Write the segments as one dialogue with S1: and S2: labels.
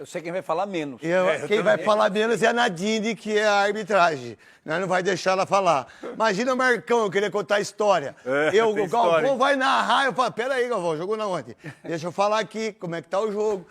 S1: Eu sei quem vai falar menos.
S2: Quem vai falar menos é a Nadine, que é a arbitragem. Nós não vai deixar ela falar. Imagina o Marcão, eu queria contar a história. O Galvão vai narrar, eu falo, peraí, Galvão, jogou na onde? Deixa eu falar aqui como é que tá o jogo.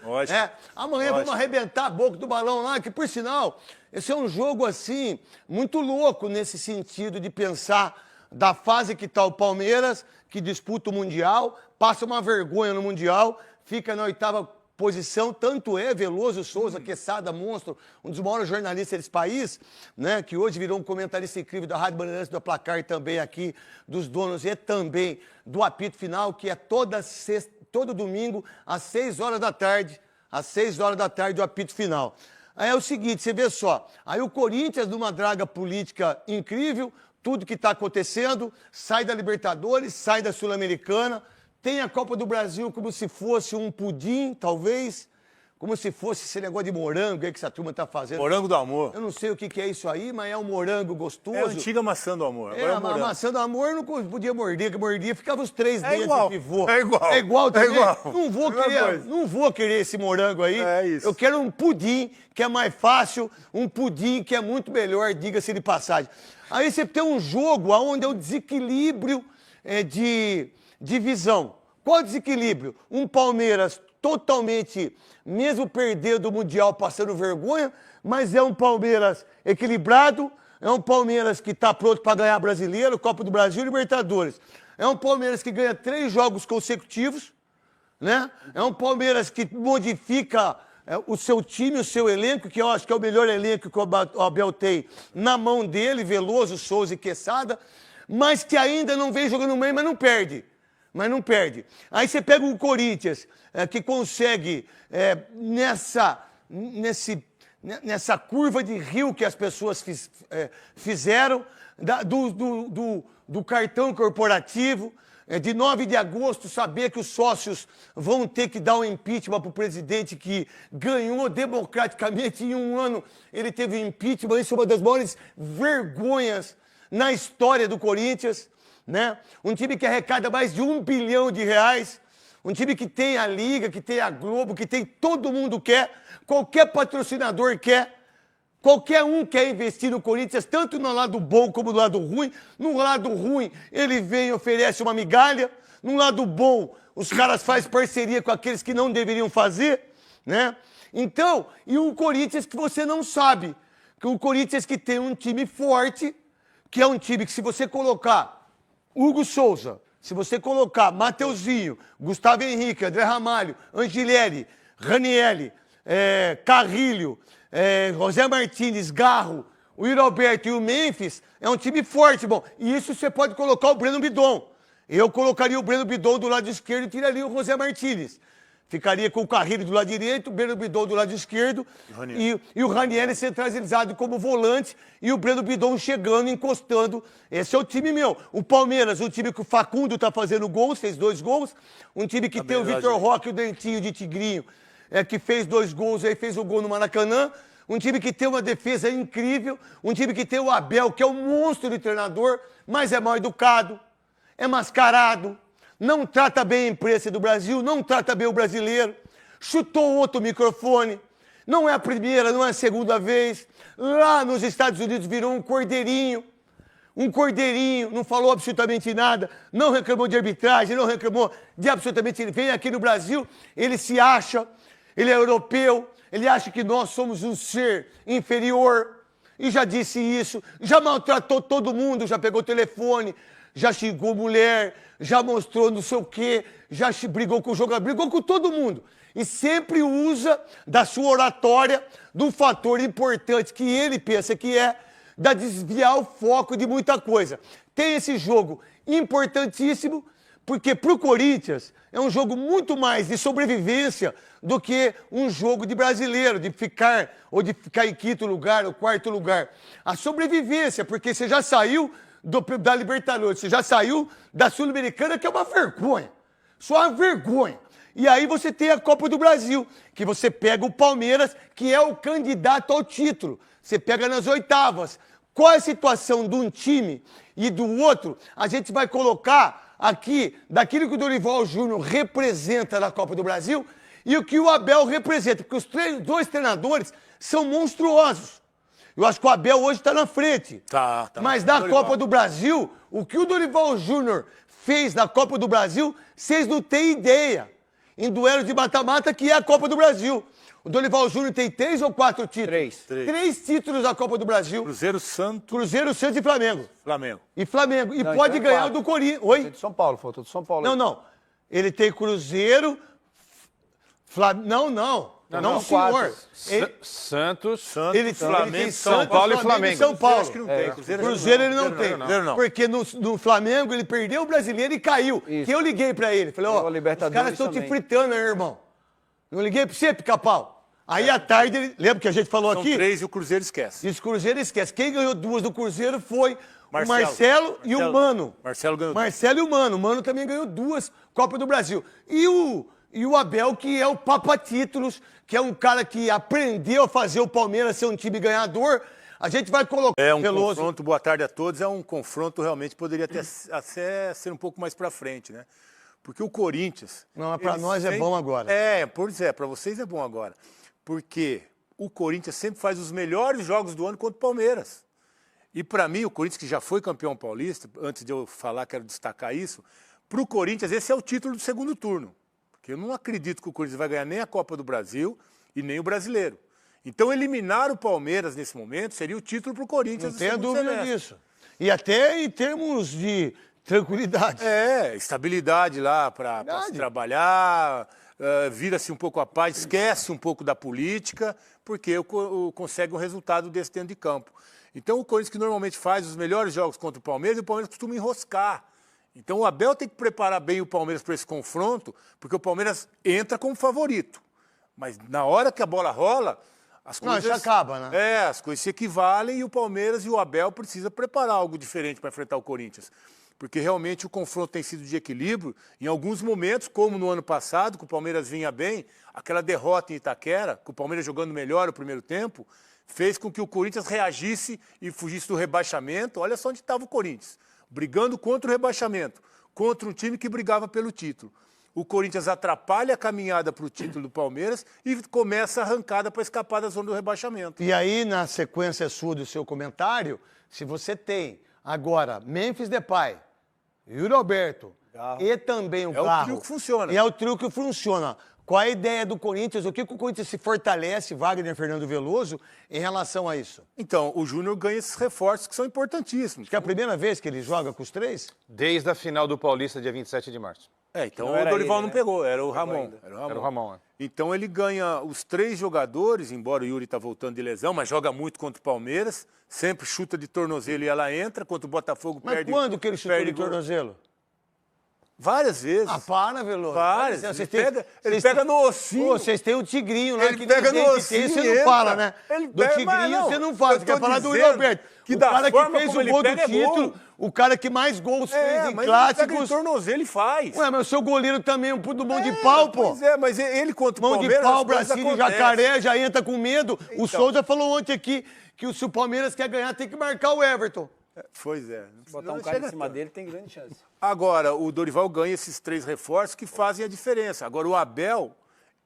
S2: Amanhã vamos arrebentar a boca do balão lá, que por sinal, esse é um jogo assim, muito louco nesse sentido de pensar da fase que tá o Palmeiras, que disputa o Mundial, passa uma vergonha no Mundial, fica na 8ª posição, tanto é Veloso Souza, Quesada, monstro, um dos maiores jornalistas desse país, né, que hoje virou um comentarista incrível da Rádio Bandeirantes do Placar e também aqui dos donos e também do Apito Final, que é todo domingo às 6 horas da tarde, do Apito Final. Aí é o seguinte, você vê só, aí o Corinthians, numa draga política incrível, tudo que está acontecendo, sai da Libertadores, sai da Sul-Americana, tem a Copa do Brasil como se fosse um pudim, talvez, como se fosse esse negócio de morango aí que essa turma está fazendo.
S3: Morango do amor.
S2: Eu não sei o que é isso aí, mas é um morango gostoso.
S3: É a antiga maçã do amor. Agora é
S2: a maçã do amor eu não podia morder, que mordia, ficava os 3 dentes
S3: igual,
S2: de pivô.
S3: É igual.
S2: É igual também?
S3: É igual.
S2: Não vou querer esse morango aí.
S3: É isso.
S2: Eu quero um pudim que é mais fácil, um pudim que é muito melhor, diga-se de passagem. Aí você tem um jogo onde é o desequilíbrio de visão. Qual o desequilíbrio? Um Palmeiras totalmente, mesmo perdendo o Mundial, passando vergonha, mas é um Palmeiras equilibrado, é um Palmeiras que está pronto para ganhar Brasileiro, Copa do Brasil e Libertadores. É um Palmeiras que ganha 3 jogos consecutivos, né? É um Palmeiras que modifica o seu time, o seu elenco, que eu acho que é o melhor elenco que o Abel tem na mão dele, Veloso, Souza e Quesada, mas que ainda não vem jogando bem, mas não perde. Aí você pega o Corinthians, que consegue, nessa curva de rio que as pessoas fizeram, do cartão corporativo, de 9 de agosto, saber que os sócios vão ter que dar um impeachment para o presidente que ganhou democraticamente em um ano. Ele teve impeachment, isso é uma das maiores vergonhas na história do Corinthians. Né? Um time que arrecada mais de R$1 bilhão, um time que tem a Liga, que tem a Globo, que tem todo mundo quer, qualquer patrocinador quer, qualquer um quer investir no Corinthians, tanto no lado bom como no lado ruim. No lado ruim, ele vem e oferece uma migalha, no lado bom, os caras fazem parceria com aqueles que não deveriam fazer, né? Então, e um Corinthians que você não sabe, que um Corinthians que tem um time forte, que é um time que se você colocar Hugo Souza, se você colocar Mateuzinho, Gustavo Henrique, André Ramalho, Angilelli, Ranielli, Carrilho, José Martínez, Garro, o Yuri Alberto e o Memphis, é um time forte, bom. E isso você pode colocar o Breno Bidon. Eu colocaria o Breno Bidon do lado esquerdo e tiraria o José Martínez. Ficaria com o Carrilho do lado direito, o Breno Bidon do lado esquerdo e o Ranieri centralizado como volante e o Breno Bidon chegando, encostando. Esse é o time meu. O Palmeiras, um time que o Facundo está fazendo gols, fez 2 gols. Um time que tem o Vitor Roque e o Dentinho de Tigrinho, que fez 2 gols, aí fez o gol no Maracanã. Um time que tem uma defesa incrível. Um time que tem o Abel, que é um monstro de treinador, mas é mal educado, é mascarado. Não trata bem a imprensa do Brasil, não trata bem o brasileiro, chutou outro microfone, não é a primeira, não é a segunda vez. Lá nos Estados Unidos virou um cordeirinho, não falou absolutamente nada, não reclamou de arbitragem, não reclamou de absolutamente... Ele vem aqui no Brasil, ele se acha, ele é europeu, ele acha que nós somos um ser inferior, e já disse isso, já maltratou todo mundo, já pegou o telefone, já xingou mulher, já mostrou não sei o quê, já brigou com o jogador, brigou com todo mundo. E sempre usa da sua oratória, de um fator importante que ele pensa que da desviar o foco de muita coisa. Tem esse jogo importantíssimo, porque para o Corinthians é um jogo muito mais de sobrevivência do que um jogo de brasileiro, de ficar em 5º lugar ou 4º lugar. A sobrevivência, porque você já saiu da Libertadores, você já saiu da Sul-Americana, que é uma vergonha. Só uma vergonha. E aí você tem a Copa do Brasil, que você pega o Palmeiras, que é o candidato ao título. Você pega nas 8avas. Qual é a situação de um time e do outro? A gente vai colocar aqui, daquilo que o Dorival Júnior representa na Copa do Brasil, e o que o Abel representa, porque os dois treinadores são monstruosos. Eu acho que o Abel hoje está na frente.
S1: Tá.
S2: Mas na Copa do Brasil, o que o Dorival Júnior fez na Copa do Brasil, vocês não têm ideia. Em duelo de mata-mata, que é a Copa do Brasil. O Dorival Júnior tem 3 ou 4 títulos?
S3: 3.
S2: 3 títulos da Copa do Brasil.
S1: Cruzeiro, Santos,
S2: Cruzeiro, Santos e Flamengo.
S1: Flamengo.
S2: E Flamengo. E
S3: Não,
S2: pode
S3: então é
S2: ganhar o
S3: 4.
S2: do Corinthians.
S3: Tem
S2: Oi?
S3: de São Paulo, faltou de São Paulo.
S2: Não. Ele tem Cruzeiro... Não, senhor. Ele,
S4: Santos,
S2: ele
S1: Flamengo,
S2: tem
S4: São
S2: Santos,
S4: Paulo e Flamengo.
S2: São Paulo.
S1: Acho que não tem.
S2: Cruzeiro ele não tem.
S1: Cruzeiro não.
S2: Porque no Flamengo ele perdeu o Brasileiro e caiu.
S3: Isso.
S2: Que eu liguei pra ele. Falei,
S3: Tem
S2: ó,
S3: o
S2: os
S3: Libertadores
S2: caras estão te
S3: também.
S2: fritando aí, irmão. Não liguei pra você, pica-pau. Aí à tarde, lembra que a gente falou
S1: São
S2: aqui?
S1: 3 e o Cruzeiro esquece.
S2: Diz Cruzeiro esquece. Quem ganhou 2 do Cruzeiro foi o
S1: Marcelo.
S2: Marcelo e o Mano.
S1: Marcelo ganhou.
S2: Marcelo e o Mano. O Mano também ganhou 2 Copas do Brasil. E o Abel, que é o papa-títulos, que é um cara que aprendeu a fazer o Palmeiras ser um time ganhador. A gente vai colocar
S1: É um
S2: Veloso.
S1: confronto, boa tarde a todos, é um confronto realmente poderia até ser um pouco mais pra frente, né? Porque o Corinthians...
S2: Não, mas pra
S1: ele
S2: nós é bom agora.
S1: Pois é, pra vocês é bom agora. Porque o Corinthians sempre faz os melhores jogos do ano contra o Palmeiras. E pra mim, o Corinthians, que já foi campeão paulista, antes de eu falar, quero destacar isso, pro Corinthians esse é o título do segundo turno. Porque eu não acredito que o Corinthians vai ganhar nem a Copa do Brasil e nem o Brasileiro. Então, eliminar o Palmeiras nesse momento seria o título para o Corinthians.
S2: Não tenha dúvida disso. E até em termos de tranquilidade.
S1: Estabilidade lá para se trabalhar, vira-se um pouco a paz, esquece um pouco da política, porque consegue um resultado desse dentro de campo. Então, o Corinthians que normalmente faz os melhores jogos contra o Palmeiras, e o Palmeiras costuma enroscar. Então o Abel tem que preparar bem o Palmeiras para esse confronto, porque o Palmeiras entra como favorito. Mas na hora que a bola rola, as coisas...
S2: Não, isso acaba, né?
S1: As coisas se equivalem e o Palmeiras e o Abel precisam preparar algo diferente para enfrentar o Corinthians. Porque realmente o confronto tem sido de equilíbrio. Em alguns momentos, como no ano passado, que o Palmeiras vinha bem, aquela derrota em Itaquera, com o Palmeiras jogando melhor o primeiro tempo, fez com que o Corinthians reagisse e fugisse do rebaixamento. Olha só onde estava o Corinthians. Brigando contra o rebaixamento, contra um time que brigava pelo título. O Corinthians atrapalha a caminhada para o título do Palmeiras e começa a arrancada para escapar da zona do rebaixamento.
S2: E aí, na sequência sua do seu comentário, se você tem agora Memphis Depay, Yuri Alberto e também o Garro...
S1: É o trio que funciona.
S2: E é o trio que funciona. Qual é a ideia do Corinthians? O que o Corinthians se fortalece, Wagner, Fernando Veloso, em relação a isso?
S1: Então, o Júnior ganha esses reforços que são importantíssimos.
S2: Que é a primeira vez que ele joga com os 3?
S4: desde a final do Paulista, dia 27 de março.
S1: Então
S3: Não
S1: o
S3: era
S1: Dorival
S3: ele,
S1: não
S3: né?
S1: pegou, era o Ramon.
S4: Era o Ramon,
S1: Então ele ganha os 3 jogadores, embora o Yuri está voltando de lesão, mas joga muito contra o Palmeiras, sempre chuta de tornozelo e ela entra, contra o Botafogo
S2: Mas
S1: perde.
S2: quando que ele chutou
S1: perde
S2: de
S1: gol.
S2: tornozelo?
S1: Várias vezes.
S2: Ah, para, Veloso.
S1: Várias.
S2: Vocês
S1: Ele
S2: têm-
S1: pega
S2: vocês
S1: no
S2: têm-
S1: ossinho.
S2: Pô, vocês têm o Tigrinho lá,
S1: Ele
S2: que
S1: pega
S2: ninguém
S1: no
S2: que tem,
S1: ossinho
S2: você
S1: e
S2: não fala,
S1: entra.
S2: né?
S1: Ele
S2: Do
S1: pega,
S2: Tigrinho
S1: mas não,
S2: você não fala,
S1: eu
S2: você
S1: tô
S2: quer falar do Yuri
S1: dizendo
S2: Alberto.
S1: que
S2: O
S1: da
S2: cara que
S1: forma
S2: fez
S1: como
S2: o
S1: ele
S2: gol do
S1: pega é
S2: título,
S1: gol.
S2: o cara que mais gols fez em
S1: mas ele pega
S2: clássicos.
S1: em tornozelo e faz.
S2: Ué, mas o seu goleiro também é um puto mão de pau, pô.
S1: Pois é, mas ele contra o
S2: Mão de
S1: Palmeiras...
S2: pau,
S1: as coisas
S2: Brasília,
S1: acontecem.
S2: Jacaré, já entra com medo. O
S1: Então.
S2: Souza falou ontem aqui que se o Palmeiras quer ganhar, tem que marcar o Everton.
S1: Pois é.
S3: Botar um
S1: Não
S3: cara
S1: chega
S3: em cima
S1: tanto.
S3: dele tem grande chance.
S1: Agora, o Dorival ganha esses 3 reforços que fazem a diferença. Agora, o Abel,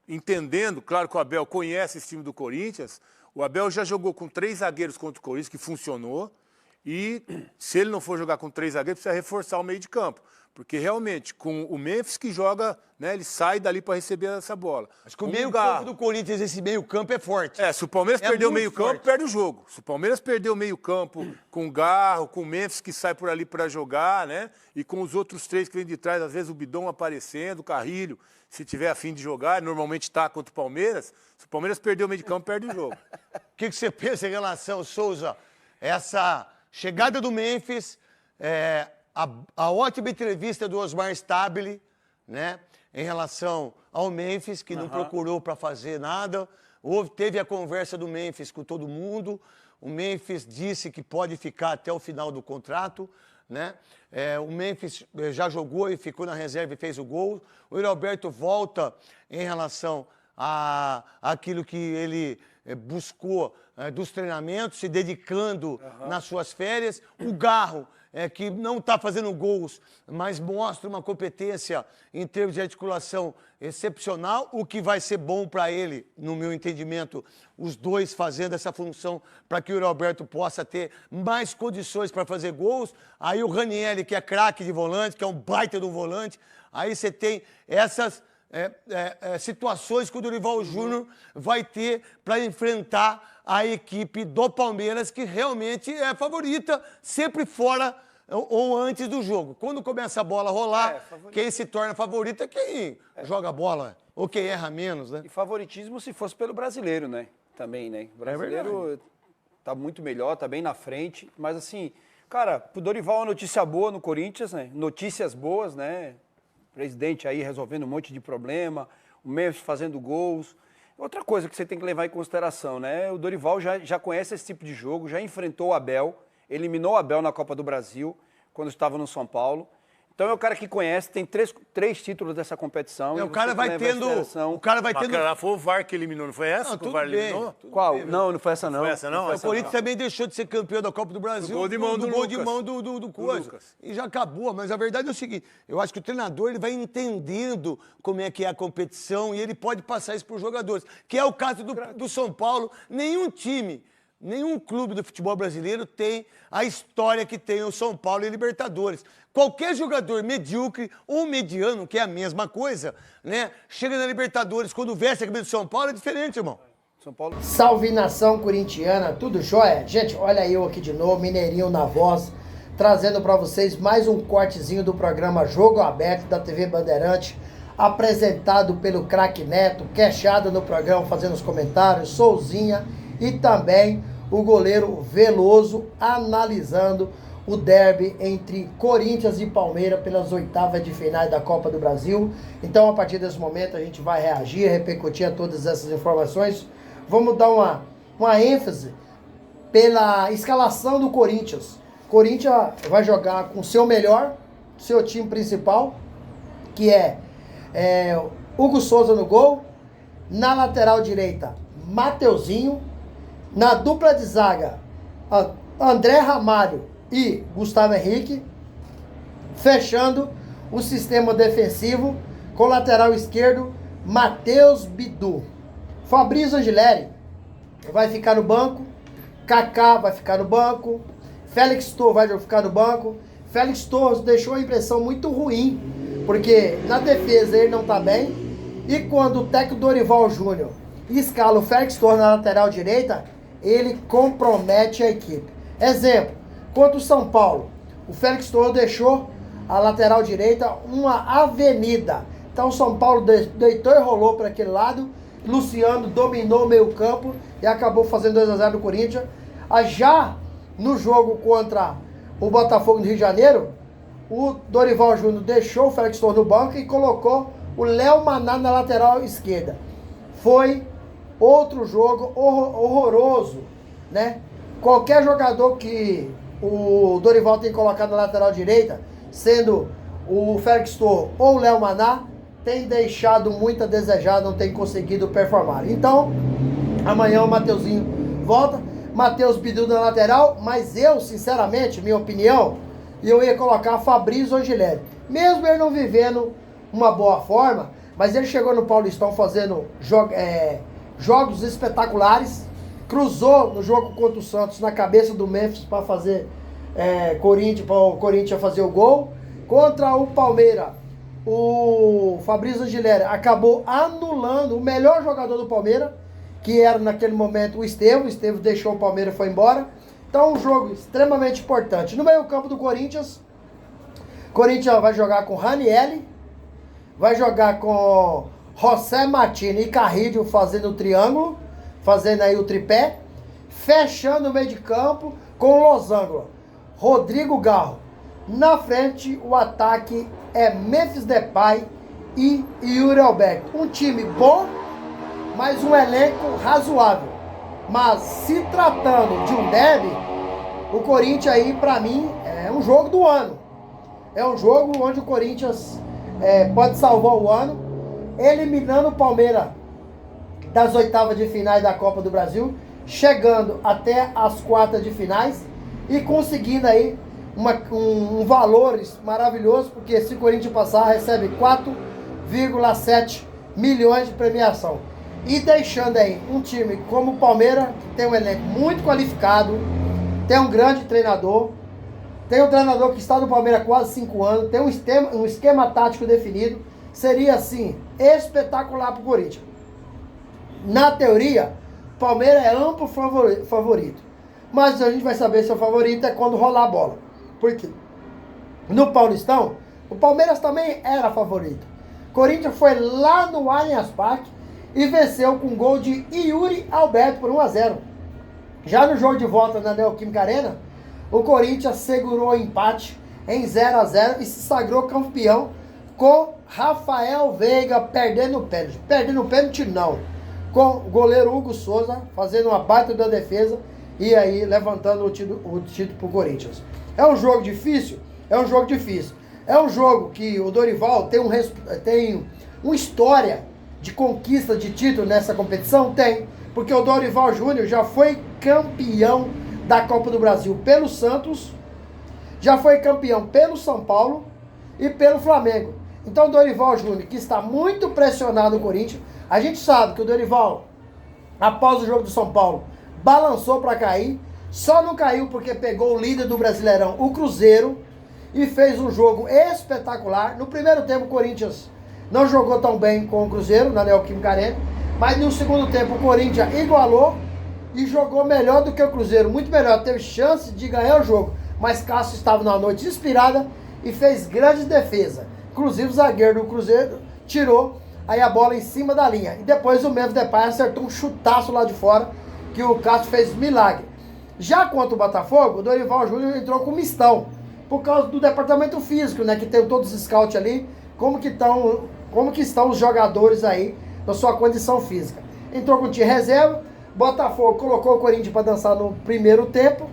S1: entendendo, claro que o Abel conhece esse time do Corinthians, o Abel já jogou com 3 zagueiros contra o Corinthians, que funcionou, e se ele não for jogar com 3 zagueiros, precisa reforçar o meio de campo. Porque realmente, com o Memphis que joga, né, ele sai dali para receber essa bola.
S2: Acho que o
S1: Com
S2: meio
S1: Garro.
S2: campo do Corinthians, esse meio campo é forte.
S1: Se o Palmeiras
S2: É
S1: perder o
S2: muito
S1: meio-campo,
S2: forte.
S1: perde o jogo. Se o Palmeiras perder o meio-campo com o Garro, com o Memphis que sai por ali para jogar, né? E com os outros 3 que vêm de trás, às vezes o Bidon aparecendo, o Carrilho, se tiver a fim de jogar, normalmente está contra o Palmeiras. Se o Palmeiras perder o meio de campo, perde o jogo.
S2: O que você pensa em relação, Souza, essa chegada do Memphis, a ótima entrevista do Osmar Stabile, né, em relação ao Memphis, que não procurou para fazer nada. Teve a conversa do Memphis com todo mundo. O Memphis disse que pode ficar até o final do contrato, né? O Memphis já jogou e ficou na reserva e fez o gol. O Yuri Alberto volta em relação àquilo que ele buscou dos treinamentos, se dedicando nas suas férias. O Garro que não está fazendo gols, mas mostra uma competência em termos de articulação excepcional, o que vai ser bom para ele, no meu entendimento, os dois fazendo essa função para que o Yuri Alberto possa ter mais condições para fazer gols. Aí o Ranieri, que é craque de volante, que é um baita do volante, aí você tem essas situações que o Dorival Júnior vai ter para enfrentar a equipe do Palmeiras, que realmente é favorita, sempre fora ou antes do jogo. Quando começa a bola a rolar, quem se torna favorito é quem joga a bola, ou quem erra menos, né?
S3: E favoritismo se fosse pelo brasileiro, né? Também, né? O brasileiro tá muito melhor, tá bem na frente, mas assim, cara, pro Dorival é uma notícia boa no Corinthians, né? Notícias boas, né? Presidente aí resolvendo um monte de problema, o Memphis fazendo gols. Outra coisa que você tem que levar em consideração, né? O Dorival já conhece esse tipo de jogo, já enfrentou o Abel, eliminou o Abel na Copa do Brasil, quando estava no São Paulo. Então é o cara que conhece, tem três títulos dessa competição.
S2: O cara vai tendo...
S1: Lá foi o VAR que eliminou, não foi essa?
S2: Não,
S1: que o VAR eliminou?
S3: Qual? Não foi essa não.
S1: Foi essa não?
S2: O Corinthians também deixou de ser campeão da Copa do Brasil.
S1: Gol de mão do
S2: gol de
S1: Lucas.
S2: mão do Coisa.
S1: Lucas.
S2: E já acabou. Mas a verdade é o seguinte, eu acho que o treinador ele vai entendendo como é que é a competição e ele pode passar isso para os jogadores. Que é o caso do São Paulo. Nenhum clube do futebol brasileiro tem a história que tem o São Paulo e Libertadores. Qualquer jogador medíocre ou mediano, que é a mesma coisa, né? Chega na Libertadores, quando veste a camisa do São Paulo, é diferente, irmão.
S3: São Paulo.
S5: Salve nação corintiana, tudo jóia? Gente, olha eu aqui de novo, Mineirinho na voz, trazendo para vocês mais um cortezinho do programa Jogo Aberto da TV Bandeirante, apresentado pelo craque Neto, queixado no programa, fazendo os comentários, Souzinha e também o goleiro Veloso, analisando o derby entre Corinthians e Palmeiras pelas oitavas de finais da Copa do Brasil. Então, a partir desse momento, a gente vai reagir, repercutir a todas essas informações. Vamos dar uma ênfase pela escalação do Corinthians. Corinthians vai jogar com o seu melhor, seu time principal, que é Hugo Souza no gol, na lateral direita, Mateuzinho, na dupla de zaga, André Ramalho e Gustavo Henrique, fechando o sistema defensivo com lateral esquerdo, Matheus Bidu. Fabrício Angileri vai ficar no banco, Kaká vai ficar no banco, Félix Torres vai ficar no banco. Félix Torres deixou a impressão muito ruim, porque na defesa ele não está bem, e quando o técnico Dorival Júnior escala o Félix Torres na lateral direita, ele compromete a equipe. Exemplo, contra o São Paulo, o Félix Torres deixou a lateral direita uma avenida. Então o São Paulo deitou e rolou para aquele lado, Luciano dominou o meio campo e acabou fazendo 2-0 no Corinthians. Já no jogo contra o Botafogo do Rio de Janeiro, o Dorival Júnior deixou o Félix Torres no banco e colocou o Léo Maná na lateral esquerda. Foi outro jogo horroroso, né? Qualquer jogador que o Dorival tem colocado na lateral direita, sendo o Félix Torres ou o Léo Maná, tem deixado muito a desejar, não tem conseguido performar. Então, amanhã o Mateuzinho volta, Matheus Bidu na lateral, mas eu, sinceramente, minha opinião, eu ia colocar Fabrício Angileri. Mesmo ele não vivendo uma boa forma, mas ele chegou no Paulistão fazendo jogos espetaculares, cruzou no jogo contra o Santos na cabeça do Memphis para fazer o Corinthians fazer o gol. Contra o Palmeiras, o Fabrício Angileri acabou anulando o melhor jogador do Palmeiras, que era naquele momento o Estevão. O Estevão deixou o Palmeiras e foi embora. Então, um jogo extremamente importante. No meio campo do Corinthians, vai jogar com Ranieri, vai jogar com José Martins e Carrillo fazendo o triângulo, fazendo aí o tripé, fechando o meio de campo com o losango, Rodrigo Garro. Na frente, o ataque é Memphis Depay e Yuri Alberto. Um time bom, mas um elenco razoável. Mas se tratando de um derby, o Corinthians aí, pra mim, é um jogo do ano. É um jogo onde o Corinthians pode salvar o ano, eliminando o Palmeiras das oitavas de finais da Copa do Brasil, chegando até as quartas de finais e conseguindo aí um valor maravilhoso, porque se o Corinthians passar, recebe 4,7 milhões de premiação. E deixando aí um time como o Palmeiras, que tem um elenco muito qualificado, tem um grande treinador, tem um treinador que está no Palmeiras há quase 5 anos, tem um esquema tático definido, seria assim, espetacular para o Corinthians. Na teoria, o Palmeiras é amplo favorito. Mas a gente vai saber se o favorito é quando rolar a bola. Porque no Paulistão, o Palmeiras também era favorito. O Corinthians foi lá no Allianz Parque e venceu com gol de Yuri Alberto por 1-0. Já no jogo de volta na Neoquímica Arena, o Corinthians segurou o empate em 0-0 e se sagrou campeão com Rafael Veiga perdendo o pênalti. Perdendo o pênalti não. Com o goleiro Hugo Souza fazendo uma baita da defesa e aí levantando o título para o Corinthians. É um jogo difícil? É um jogo difícil. É um jogo que o Dorival tem uma história de conquista de título nessa competição? Tem. Porque o Dorival Júnior já foi campeão da Copa do Brasil pelo Santos, já foi campeão pelo São Paulo e pelo Flamengo. Então o Dorival Júnior, que está muito pressionado no Corinthians, a gente sabe que o Dorival, após o jogo do São Paulo, balançou para cair, só não caiu porque pegou o líder do Brasileirão, o Cruzeiro, e fez um jogo espetacular. No primeiro tempo o Corinthians não jogou tão bem com o Cruzeiro, na Neoquímica Arena, mas no segundo tempo o Corinthians igualou e jogou melhor do que o Cruzeiro, muito melhor, teve chance de ganhar o jogo, mas Cássio estava na noite inspirada e fez grande defesa. Inclusive o zagueiro do Cruzeiro tirou aí a bola em cima da linha. E depois o Memphis Depay acertou um chutaço lá de fora, que o Cássio fez milagre. Já contra o Botafogo, o Dorival Júnior entrou com mistão, por causa do departamento físico, né, que tem todos os scouts ali, como que estão os jogadores aí na sua condição física. Entrou com o time reserva, Botafogo colocou o Corinthians para dançar no primeiro tempo.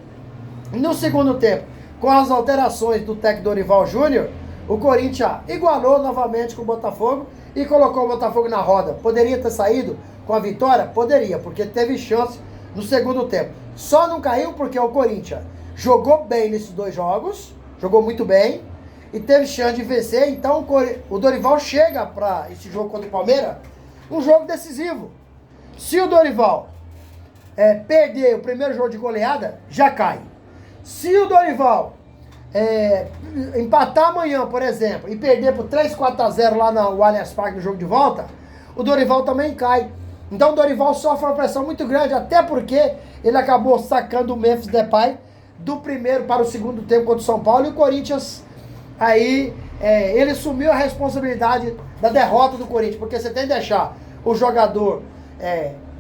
S5: No segundo tempo, com as alterações do técnico Dorival Júnior, o Corinthians igualou novamente com o Botafogo e colocou o Botafogo na roda. Poderia ter saído com a vitória? Poderia, porque teve chance no segundo tempo. Só não caiu porque o Corinthians jogou bem nesses dois jogos, jogou muito bem e teve chance de vencer. Então o Dorival chega para esse jogo contra o Palmeiras, um jogo decisivo. Se o Dorival perder o primeiro jogo de goleada, já cai. Se o Dorival empatar amanhã, por exemplo, e perder por 3-4-0 lá no Allianz Parque no jogo de volta, o Dorival também cai. Então o Dorival sofre uma pressão muito grande, até porque ele acabou sacando o Memphis Depay do primeiro para o segundo tempo contra o São Paulo, e o Corinthians, aí, ele assumiu a responsabilidade da derrota do Corinthians, porque você tem que deixar o jogador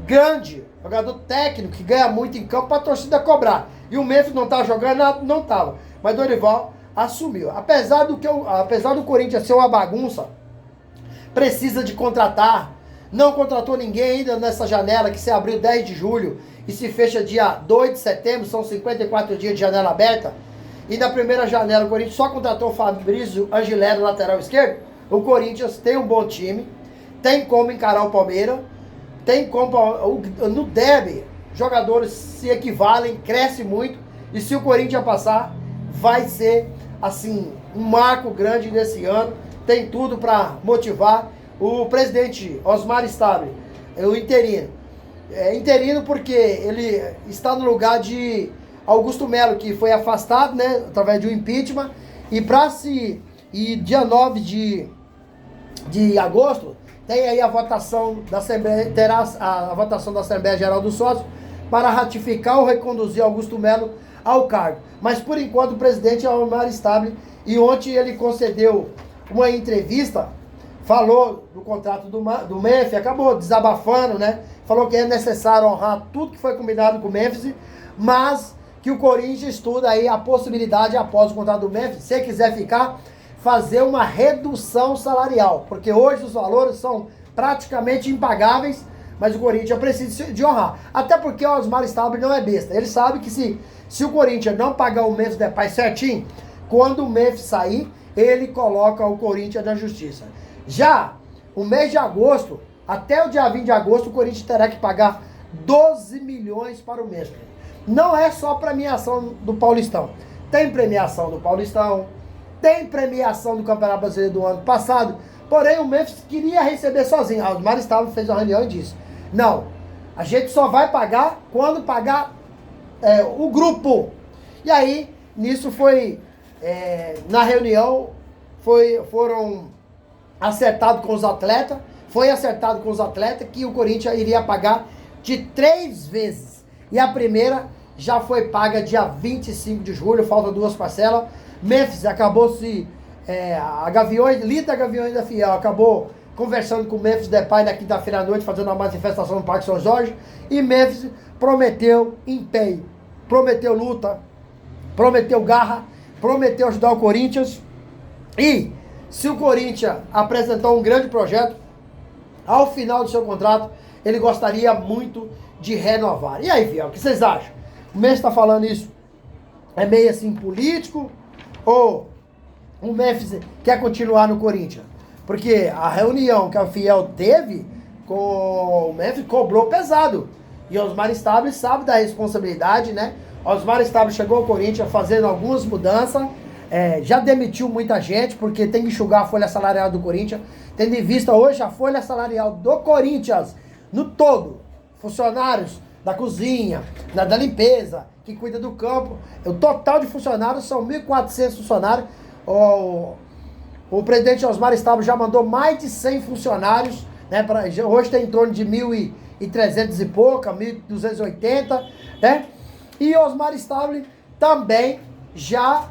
S5: grande, jogador técnico, que ganha muito em campo, para a torcida cobrar. E o Memphis não estava jogando, não estava. Mas o Dorival assumiu. Apesar do Corinthians ser uma bagunça, precisa de contratar, não contratou ninguém ainda nessa janela que se abriu 10 de julho e se fecha dia 2 de setembro, são 54 dias de janela aberta. E na primeira janela o Corinthians só contratou o Fabrício Angelero, lateral esquerdo. O Corinthians tem um bom time, tem como encarar o Palmeiras, tem como, no derby, jogadores se equivalem, cresce muito, e se o Corinthians passar, vai ser, assim, um marco grande nesse ano, tem tudo para motivar. O presidente Osmar Stabile, o interino, interino porque ele está no lugar de Augusto Melo, que foi afastado, né, através de um impeachment, e dia 9 de agosto, tem aí a votação da Assembleia, terá a votação da Assembleia Geral dos Sócios para ratificar ou reconduzir Augusto Melo ao cargo. Mas por enquanto o presidente é o Osmar Stabile, e ontem ele concedeu uma entrevista, falou do contrato do Memphis, acabou desabafando, né? Falou que é necessário honrar tudo que foi combinado com o Memphis, mas que o Corinthians estuda aí a possibilidade, após o contrato do Memphis, se quiser ficar, fazer uma redução salarial, porque hoje os valores são praticamente impagáveis, mas o Corinthians precisa de honrar. Até porque o Osmar Stabile não é besta. Ele sabe que se o Corinthians não pagar o Memphis Depay certinho, quando o Memphis sair, ele coloca o Corinthians na justiça. Já o mês de agosto, até o dia 20 de agosto, o Corinthians terá que pagar 12 milhões para o Memphis. Não é só premiação do Paulistão. tem premiação do Paulistão, tem premiação do Campeonato Brasileiro do ano passado, porém o Memphis queria receber sozinho. A Osmar Stabile fez uma reunião e disse, não, a gente só vai pagar quando pagar o grupo. E aí, nisso foi, na reunião, foram acertados com os atletas, foi acertado com os atletas que o Corinthians iria pagar de 3 vezes. E a primeira já foi paga dia 25 de julho, falta 2 parcelas. Memphis acabou a Gaviões, Lita Gaviões da Fiel, acabou conversando com o Memphis Depay na quinta-feira à noite, fazendo uma manifestação no Parque São Jorge. E Memphis prometeu empenho, prometeu luta, prometeu garra, prometeu ajudar o Corinthians. E se o Corinthians apresentou um grande projeto, ao final do seu contrato, ele gostaria muito de renovar. E aí, Fiel, o que vocês acham? O Memphis está falando isso, é meio assim político, ou o Memphis quer continuar no Corinthians? Porque a reunião que a Fiel teve com o Memphis cobrou pesado. E Osmar Stabile sabe da responsabilidade, né? Osmar Stabile chegou ao Corinthians fazendo algumas mudanças, já demitiu muita gente, porque tem que enxugar a folha salarial do Corinthians, tendo em vista hoje a folha salarial do Corinthians, no todo, funcionários da cozinha, da limpeza, que cuida do campo, o total de funcionários são 1.400 funcionários, o presidente Osmar Stabile já mandou mais de 100 funcionários, né, hoje tem em torno de 1.300 e pouca, 1.280, né, e Osmar Stabile também já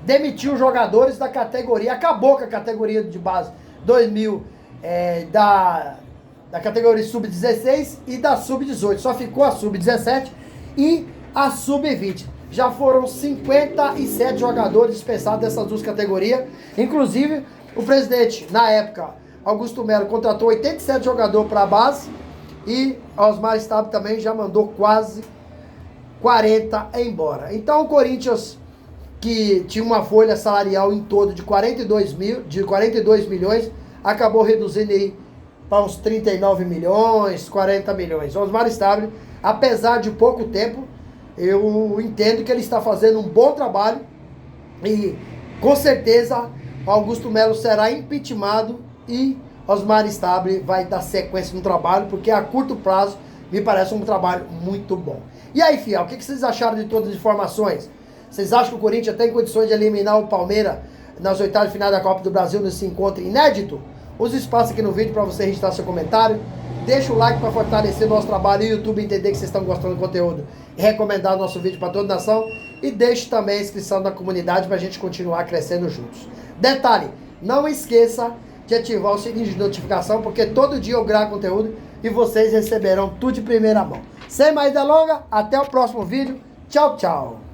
S5: demitiu jogadores da categoria, acabou com a categoria de base 2000, da categoria sub-16 e da sub-18, só ficou a sub-17 e a sub-20. Já foram 57 jogadores dispensados dessas 2 categorias, inclusive o presidente, na época, Augusto Melo, contratou 87 jogadores para a base e Osmar Stabile também já mandou quase 40 embora. Então o Corinthians, que tinha uma folha salarial em todo de 42 milhões, acabou reduzindo aí para uns 39 milhões, 40 milhões. Osmar Stabile, apesar de pouco tempo, eu entendo que ele está fazendo um bom trabalho e com certeza Augusto Melo será impeachmentado e Osmar Stabile vai dar sequência no trabalho, porque a curto prazo me parece um trabalho muito bom. E aí, Fiel, o que vocês acharam de todas as informações? Vocês acham que o Corinthians tem condições de eliminar o Palmeiras nas oitavas de final da Copa do Brasil nesse encontro inédito? Use espaço aqui no vídeo para você registrar seu comentário. Deixa o like para fortalecer o nosso trabalho e o YouTube entender que vocês estão gostando do conteúdo e recomendar o nosso vídeo para toda a nação. E deixe também a inscrição na comunidade para a gente continuar crescendo juntos. Detalhe, não esqueça de ativar o sininho de notificação, porque todo dia eu gravo conteúdo e vocês receberão tudo de primeira mão. Sem mais delongas, até o próximo vídeo. Tchau, tchau.